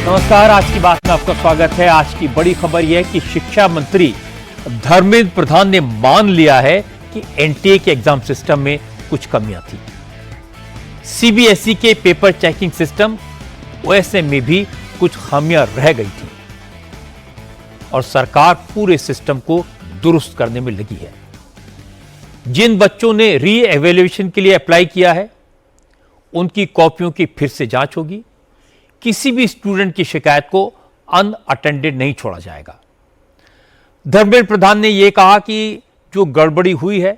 नमस्कार, आज की बात में आपका स्वागत है। आज की बड़ी खबर यह है कि शिक्षा मंत्री धर्मेंद्र प्रधान ने मान लिया है कि एनटीए के एग्जाम सिस्टम में कुछ कमियां थी। सीबीएसई के पेपर चेकिंग सिस्टम ओएसएम में भी कुछ खामियां रह गई थी और सरकार पूरे सिस्टम को दुरुस्त करने में लगी है। जिन बच्चों ने री एवेल्युएशन के लिए अप्लाई किया है, उनकी कॉपियों की फिर से जांच होगी। किसी भी स्टूडेंट की शिकायत को अनअटेंडेड नहीं छोड़ा जाएगा। धर्मेंद्र प्रधान ने यह कहा कि जो गड़बड़ी हुई है,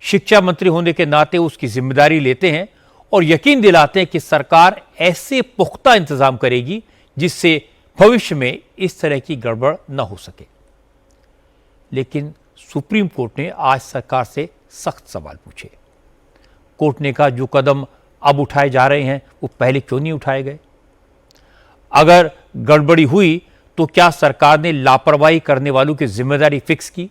शिक्षा मंत्री होने के नाते उसकी जिम्मेदारी लेते हैं और यकीन दिलाते हैं कि सरकार ऐसे पुख्ता इंतजाम करेगी जिससे भविष्य में इस तरह की गड़बड़ न हो सके। लेकिन सुप्रीम कोर्ट ने आज सरकार से सख्त सवाल पूछे। कोर्ट ने कहा, जो कदम अब उठाए जा रहे हैं वो पहले क्यों नहीं उठाए गए? अगर गड़बड़ी हुई तो क्या सरकार ने लापरवाही करने वालों की जिम्मेदारी फिक्स की?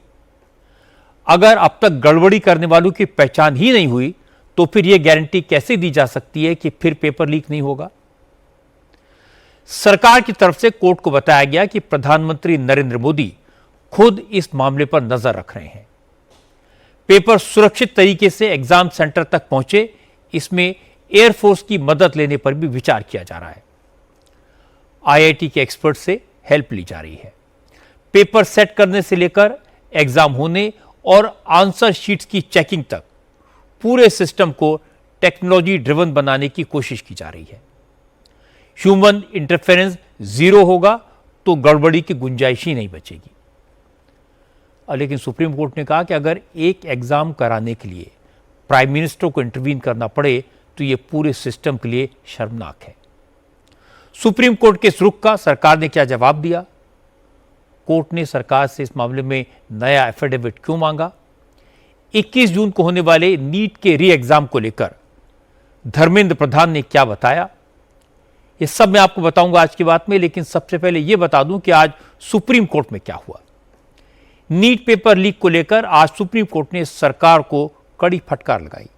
अगर अब तक गड़बड़ी करने वालों की पहचान ही नहीं हुई तो फिर यह गारंटी कैसे दी जा सकती है कि फिर पेपर लीक नहीं होगा? सरकार की तरफ से कोर्ट को बताया गया कि प्रधानमंत्री नरेंद्र मोदी खुद इस मामले पर नजर रख रहे हैं। पेपर सुरक्षित तरीके से एग्जाम सेंटर तक पहुंचे, इसमें एयरफोर्स की मदद लेने पर भी विचार किया जा रहा है। आईआईटी के एक्सपर्ट से हेल्प ली जा रही है। पेपर सेट करने से लेकर एग्जाम होने और आंसर शीट्स की चेकिंग तक पूरे सिस्टम को टेक्नोलॉजी ड्रिवन बनाने की कोशिश की जा रही है। ह्यूमन इंटरफेरेंस जीरो होगा तो गड़बड़ी की गुंजाइश ही नहीं बचेगी। लेकिन सुप्रीम कोर्ट ने कहा कि अगर एक एग्जाम कराने के लिए प्राइम मिनिस्टर को इंटरवीन करना पड़े तो यह पूरे सिस्टम के लिए शर्मनाक है। सुप्रीम कोर्ट के इस रुख का सरकार ने क्या जवाब दिया? कोर्ट ने सरकार से इस मामले में नया एफिडेविट क्यों मांगा? 21 जून को होने वाले नीट के री एग्जाम को लेकर धर्मेंद्र प्रधान ने क्या बताया, यह सब मैं आपको बताऊंगा आज की बात में। लेकिन सबसे पहले यह बता दूं कि आज सुप्रीम कोर्ट में क्या हुआ। नीट पेपर लीक को लेकर आज सुप्रीम कोर्ट ने सरकार को कड़ी फटकार लगाई।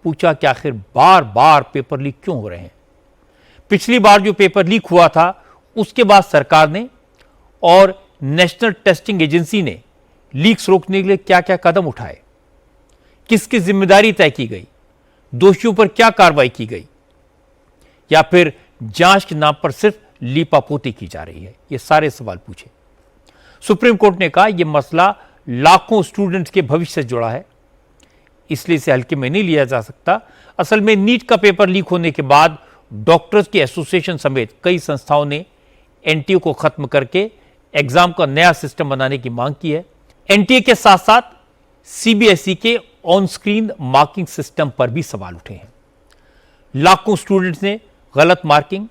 पूछा कि आखिर बार बार पेपर लीक क्यों हो रहे हैं? पिछली बार जो पेपर लीक हुआ था उसके बाद सरकार ने और नेशनल टेस्टिंग एजेंसी ने लीक्स रोकने के लिए क्या क्या कदम उठाए, किसकी जिम्मेदारी तय की गई, दोषियों पर क्या कार्रवाई की गई, या फिर जांच के नाम पर सिर्फ लीपापोती की जा रही है? ये सारे सवाल पूछे। सुप्रीम कोर्ट ने कहा यह मसला लाखों स्टूडेंट्स के भविष्य से जुड़ा है, इसलिए इसे हल्के में नहीं लिया जा सकता। असल में नीट का पेपर लीक होने के बाद डॉक्टर्स की एसोसिएशन समेत कई संस्थाओं ने एनटीए को खत्म करके एग्जाम का नया सिस्टम बनाने की मांग की है। एनटीए के साथ साथ सीबीएसई के ऑन स्क्रीन मार्किंग सिस्टम पर भी सवाल उठे हैं। लाखों स्टूडेंट्स ने गलत मार्किंग,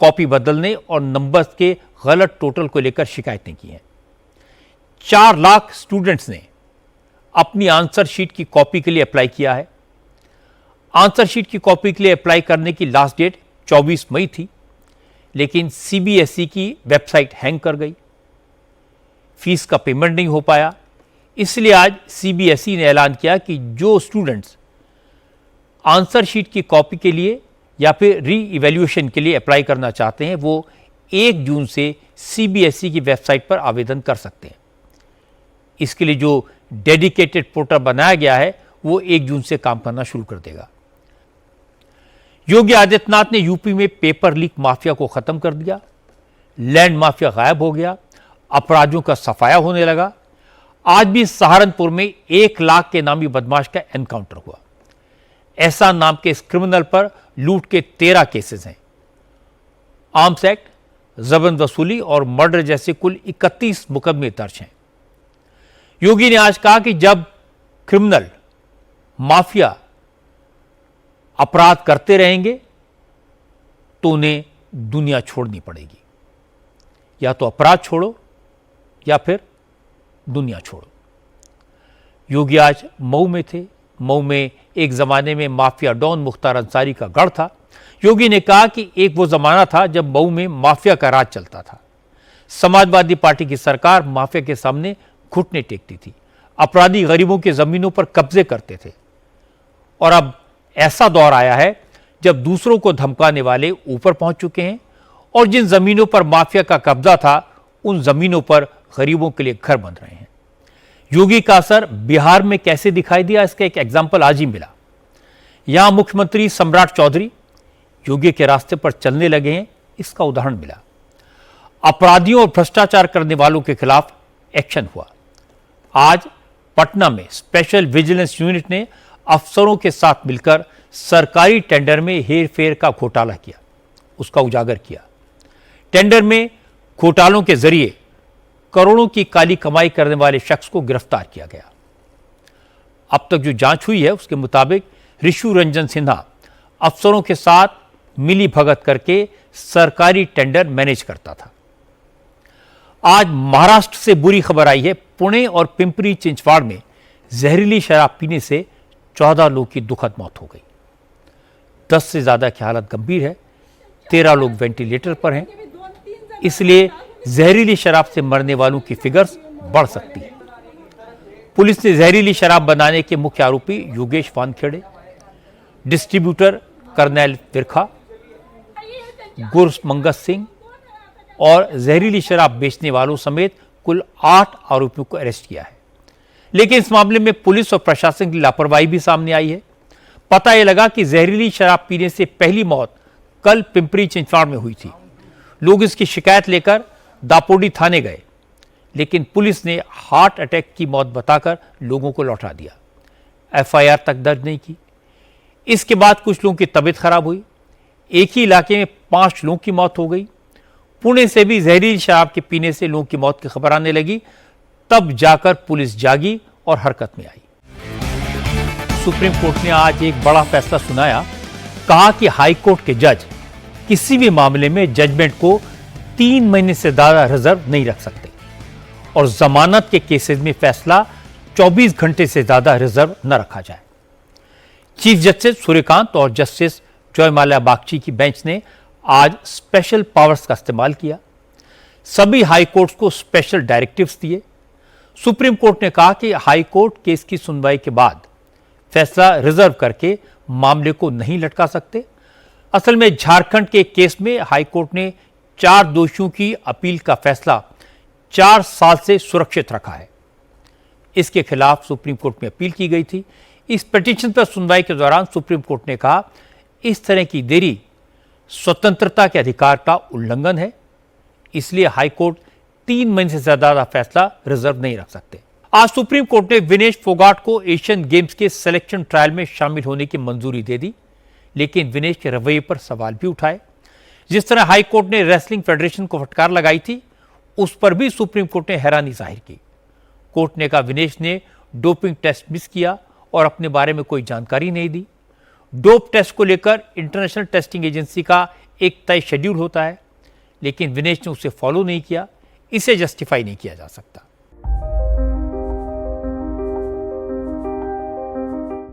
कॉपी बदलने और नंबर्स के गलत टोटल को लेकर शिकायतें की हैं। 4 लाख स्टूडेंट्स ने अपनी आंसर शीट की कॉपी के लिए अप्लाई किया है। आंसर शीट की कॉपी के लिए अप्लाई करने की लास्ट डेट 24 मई थी, लेकिन सीबीएसई की वेबसाइट हैंग कर गई, फीस का पेमेंट नहीं हो पाया। इसलिए आज सीबीएसई ने ऐलान किया कि जो स्टूडेंट्स आंसर शीट की कॉपी के लिए या फिर री इवैल्यूएशन के लिए अप्लाई करना चाहते हैं वो 1 जून से सीबीएसई की वेबसाइट पर आवेदन कर सकते हैं। इसके लिए जो डेडिकेटेड पोर्टल बनाया गया है वो 1 जून से काम करना शुरू कर देगा। योगी आदित्यनाथ ने यूपी में पेपर लीक माफिया को खत्म कर दिया। लैंड माफिया गायब हो गया, अपराधियों का सफाया होने लगा। आज भी सहारनपुर में 1 लाख के नामी बदमाश का एनकाउंटर हुआ। ऐसा नाम के इस क्रिमिनल पर लूट के 13 केसेस हैं। आर्म्स एक्ट, जबरन वसूली और मर्डर जैसे कुल 31 मुकदमे दर्ज हैं। योगी ने आज कहा कि जब क्रिमिनल माफिया अपराध करते रहेंगे तो उन्हें दुनिया छोड़नी पड़ेगी। या तो अपराध छोड़ो या फिर दुनिया छोड़ो। योगी आज मऊ में थे। मऊ में एक जमाने में माफिया डॉन मुख्तार अंसारी का गढ़ था। योगी ने कहा कि एक वो जमाना था जब मऊ में माफिया का राज चलता था। समाजवादी पार्टी की सरकार माफिया के सामने घुटने टेकती थी। अपराधी गरीबों की जमीनों पर कब्जे करते थे। और अब ऐसा दौर आया है जब दूसरों को धमकाने वाले ऊपर पहुंच चुके हैं और जिन जमीनों पर माफिया का कब्जा था उन जमीनों पर गरीबों के लिए घर बन रहे हैं। योगी का असर बिहार में कैसे दिखाई दिया, इसका एक एग्जाम्पल आज ही मिला। यहां मुख्यमंत्री सम्राट चौधरी योगी के रास्ते पर चलने लगे हैं, इसका उदाहरण मिला। अपराधियों और भ्रष्टाचार करने वालों के खिलाफ एक्शन हुआ। आज पटना में स्पेशल विजिलेंस यूनिट ने अफसरों के साथ मिलकर सरकारी टेंडर में हेरफेर का घोटाला किया, उसका उजागर किया। टेंडर में घोटालों के जरिए करोड़ों की काली कमाई करने वाले शख्स को गिरफ्तार किया गया। अब तक जो जांच हुई है उसके मुताबिक ऋषु रंजन सिन्हा अफसरों के साथ मिली भगत करके सरकारी टेंडर मैनेज करता था। आज महाराष्ट्र से बुरी खबर आई है। पुणे और पिंपरी चिंचवाड़ में जहरीली शराब पीने से 14 लोगों की दुखद मौत हो गई। 10 से ज्यादा की हालत गंभीर है। 13 लोग वेंटिलेटर पर हैं। इसलिए जहरीली शराब से मरने वालों की फिगर्स बढ़ सकती है। पुलिस ने जहरीली शराब बनाने के मुख्य आरोपी योगेश वानखेड़े, डिस्ट्रीब्यूटर करनैल विरखा, गुरमंगस सिंह और जहरीली शराब बेचने वालों समेत कुल 8 आरोपियों को अरेस्ट किया है। लेकिन इस मामले में पुलिस और प्रशासन की लापरवाही भी सामने आई है। पता यह लगा कि जहरीली शराब पीने से पहली मौत कल पिंपरी चिंचवाड़ में हुई थी। लोग इसकी शिकायत लेकर दापोडी थाने गए, लेकिन पुलिस ने हार्ट अटैक की मौत बताकर लोगों को लौटा दिया। एफआईआर तक दर्ज नहीं की। इसके बाद कुछ लोगों की तबीयत खराब हुई। एक ही इलाके में 5 लोगों की मौत हो गई। पुणे से भी जहरीली शराब के पीने से लोगों की मौत की खबर आने लगी। तब जाकर पुलिस जागी और हरकत में आई। सुप्रीम कोर्ट ने आज एक बड़ा फैसला सुनाया। कहा कि हाई कोर्ट के जज किसी भी मामले में जजमेंट को 3 महीने से ज्यादा रिजर्व नहीं रख सकते और जमानत के केसेस में फैसला 24 घंटे से ज्यादा रिजर्व न रखा जाए। चीफ जस्टिस सूर्यकांत और जस्टिस जयमाल्या बागची की बेंच ने आज स्पेशल पावर्स का इस्तेमाल किया। सभी हाई कोर्ट्स को स्पेशल डायरेक्टिव्स दिए। सुप्रीम कोर्ट ने कहा कि हाई कोर्ट केस की सुनवाई के बाद फैसला रिजर्व करके मामले को नहीं लटका सकते। असल में झारखंड के केस में हाई कोर्ट ने 4 दोषियों की अपील का फैसला 4 साल से सुरक्षित रखा है। इसके खिलाफ सुप्रीम कोर्ट में अपील की गई थी। इस पिटीशन पर सुनवाई के दौरान सुप्रीम कोर्ट ने कहा, इस तरह की देरी स्वतंत्रता के अधिकार का उल्लंघन है, इसलिए हाई कोर्ट 3 महीने से ज्यादा फैसला रिजर्व नहीं रख सकते। आज सुप्रीम कोर्ट ने विनेश फोगाट को एशियन गेम्स के सिलेक्शन ट्रायल में शामिल होने की मंजूरी दे दी, लेकिन विनेश के रवैये पर सवाल भी उठाए। जिस तरह हाई कोर्ट ने रेसलिंग फेडरेशन को फटकार लगाई थी, उस पर भी सुप्रीम कोर्ट ने हैरानी जाहिर की। कोर्ट ने कहा विनेश ने डोपिंग टेस्ट मिस किया और अपने बारे में कोई जानकारी नहीं दी। डोप टेस्ट को लेकर इंटरनेशनल टेस्टिंग एजेंसी का एक तय शेड्यूल होता है, लेकिन विनेश ने उसे फॉलो नहीं किया। इसे जस्टिफाई नहीं किया जा सकता।